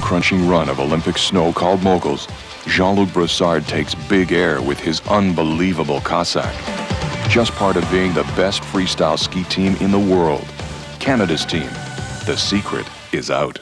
crunching run of Olympic snow called moguls, Jean-Luc Brossard takes big air with his unbelievable Cossack. Just part of being the best freestyle ski team in the world. Canada's team. The secret is out.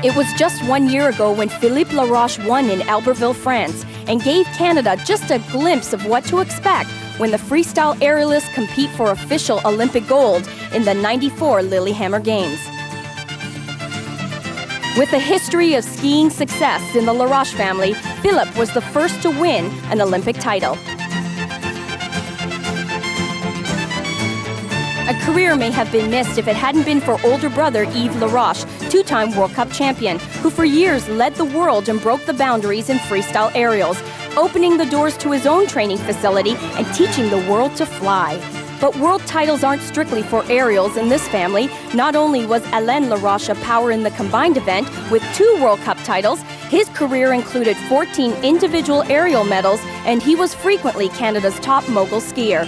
It was just 1 year ago when Philippe Laroche won in Albertville, France, and gave Canada just a glimpse of what to expect when the freestyle aerialists compete for official Olympic gold in the '94 Lillehammer Games. With a history of skiing success in the Laroche family, Philippe was the first to win an Olympic title. A career may have been missed if it hadn't been for older brother Yves Laroche, two-time World Cup champion, who for years led the world and broke the boundaries in freestyle aerials, opening the doors to his own training facility and teaching the world to fly. But world titles aren't strictly for aerials in this family. Not only was Alain Laroche a power in the combined event with 2 World Cup titles, his career included 14 individual aerial medals, and he was frequently Canada's top mogul skier.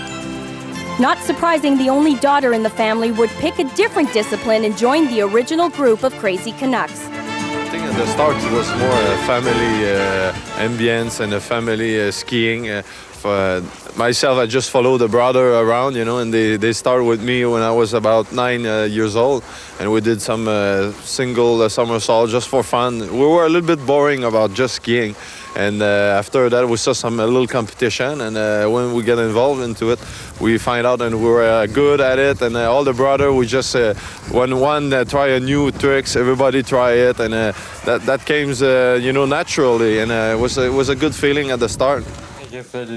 Not surprising, the only daughter in the family would pick a different discipline and join the original group of Crazy Canucks. I think at the start it was more a family ambience and a family skiing. Myself, I just followed the brother around, you know, and they started with me when I was about 9 years old, and we did some single somersault just for fun. We were a little bit boring about just skiing, and after that we saw some little competition, and when we get involved into it, we find out and we were good at it, and all the brother, we just when one try a new tricks, everybody try it, and that came you know, naturally, and it was a good feeling at the start.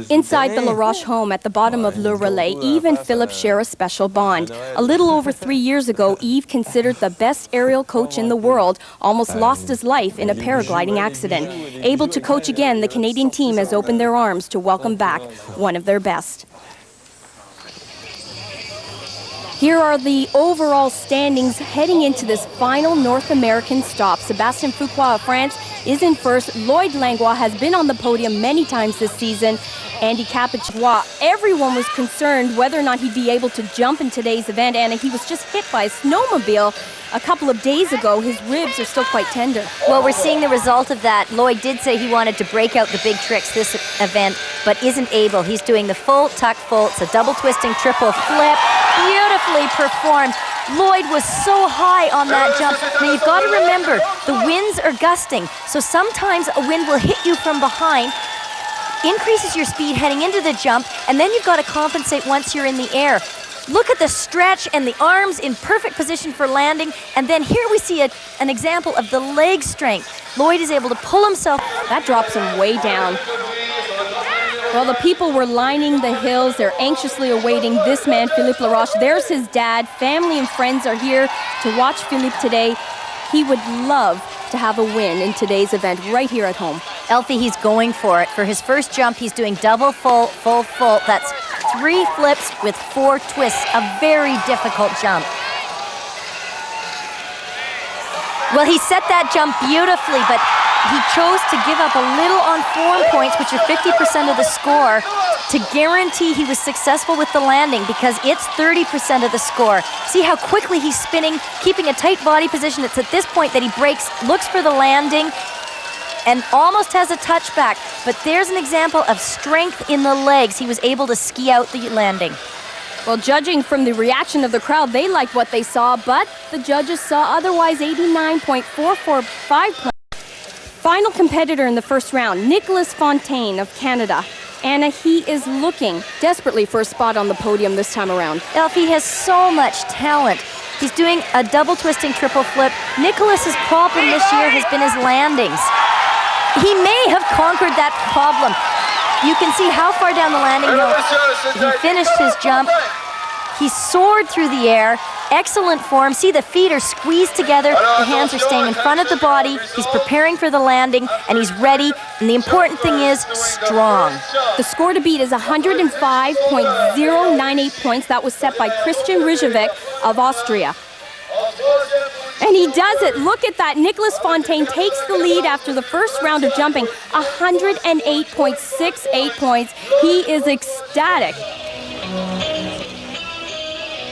Inside the Laroche home at the bottom of Le Relais, Yves and Philippe share a special bond. A little over 3 years ago, Yves, considered the best aerial coach in the world, almost lost his life in a paragliding accident. Able to coach again, the Canadian team has opened their arms to welcome back one of their best. Here are the overall standings heading into this final North American stop. Sébastien Fuqua of France is in first. Lloyd Langlois has been on the podium many times this season. Andy Capichois, everyone was concerned whether or not he'd be able to jump in today's event. Anna, he was just hit by a snowmobile a couple of days ago. His ribs are still quite tender. Well, we're seeing the result of that. Lloyd did say he wanted to break out the big tricks this event, but isn't able. He's doing the full tuck full. It's a double twisting triple flip. Beautifully performed. Lloyd was so high on that jump. Now you've got to remember, the winds are gusting, so sometimes a wind will hit you from behind, increases your speed heading into the jump, and then you've got to compensate once you're in the air. Look at the stretch and the arms in perfect position for landing, and then here we see an example of the leg strength. Lloyd is able to pull himself. That drops him way down. Well, the people were lining the hills. They're anxiously awaiting this man, Philippe Laroche. There's his dad. Family and friends are here to watch Philippe today. He would love to have a win in today's event right here at home. Elfie, he's going for it. For his first jump, he's doing double full, full, full. That's 3 flips with 4 twists. A very difficult jump. Well, he set that jump beautifully, but he chose to give up a little on form points, which are 50% of the score, to guarantee he was successful with the landing, because it's 30% of the score. See how quickly he's spinning, keeping a tight body position. It's at this point that he breaks, looks for the landing, and almost has a touchback. But there's an example of strength in the legs. He was able to ski out the landing. Well, judging from the reaction of the crowd, they liked what they saw, but the judges saw otherwise. 89.445 points. Final competitor in the first round, Nicolas Fontaine of Canada. Anna, he is looking desperately for a spot on the podium this time around. Elfie has so much talent. He's doing a double twisting triple flip. Nicolas's problem this year has been his landings. He may have conquered that problem. You can see how far down the landing hill he finished his jump. He soared through the air. Excellent form. See, the feet are squeezed together. The hands are staying in front of the body. He's preparing for the landing, and he's ready. And the important thing is strong. The score to beat is 105.098 points. That was set by Christian Rizhevek of Austria. And he does it. Look at that. Nicolas Fontaine takes the lead after the first round of jumping. 108.68 points. He is ecstatic.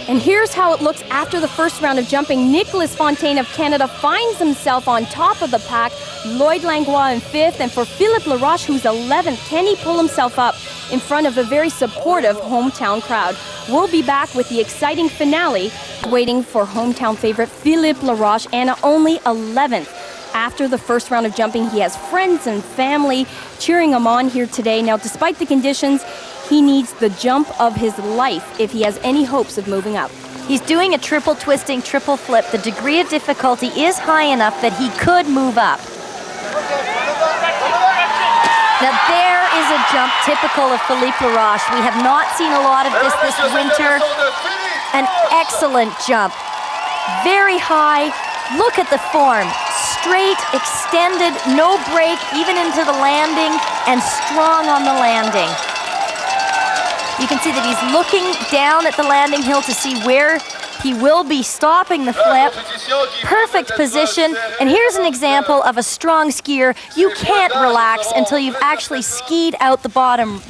And here's how it looks after the first round of jumping. Nicolas Fontaine of Canada finds himself on top of the pack. Lloyd Langlois in 5th. And for Philippe Laroche, who's 11th, can he pull himself up in front of a very supportive hometown crowd? We'll be back with the exciting finale, waiting for hometown favorite Philippe Laroche, and only 11th. After the first round of jumping, he has friends and family cheering him on here today. Now, despite the conditions, he needs the jump of his life if he has any hopes of moving up. He's doing a triple twisting, triple flip. The degree of difficulty is high enough that he could move up. Now there is a jump typical of Philippe Laroche. We have not seen a lot of this winter. An excellent jump. Very high. Look at the form. Straight, extended, no break, even into the landing, and strong on the landing. You can see that he's looking down at the landing hill to see where he will be stopping the flip. Perfect position. And here's an example of a strong skier. You can't relax until you've actually skied out the bottom.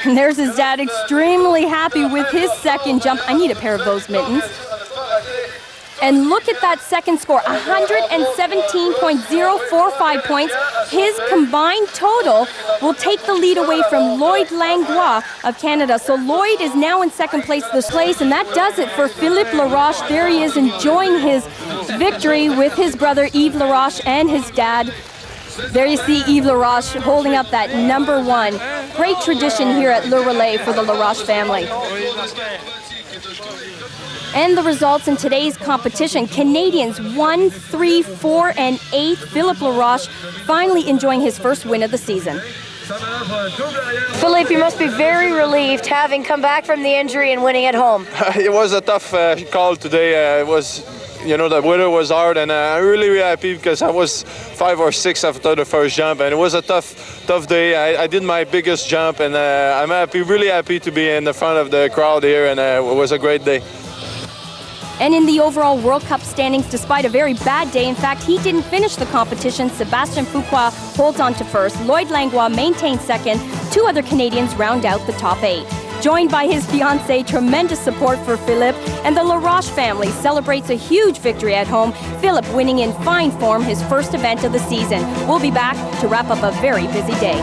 And there's his dad, extremely happy with his second jump. I need a pair of those mittens. And look at that second score, 117.045 points. His combined total will take the lead away from Lloyd Langlois of Canada. So Lloyd is now in second place, and that does it for Philippe Laroche. There he is enjoying his victory with his brother Yves Laroche and his dad. There you see Yves Laroche holding up that #1. Great tradition here at Le Relais for the Laroche family. And the results in today's competition: Canadians 1, 3, 4, and 8. Philippe Laroche finally enjoying his first win of the season. Philippe, you must be very relieved having come back from the injury and winning at home. It was a tough call today. It was, you know, the weather was hard, and I'm really happy because I was 5 or 6 after the first jump, and it was a tough day. I did my biggest jump, and I'm really happy to be in the front of the crowd here, and it was a great day. And in the overall World Cup standings, despite a very bad day, in fact, he didn't finish the competition. Sébastien Fuqua holds on to first. Lloyd Langlois maintains second. 2 other Canadians round out the top 8. Joined by his fiancée, tremendous support for Philippe, and the Laroche family celebrates a huge victory at home. Philippe winning in fine form his first event of the season. We'll be back to wrap up a very busy day.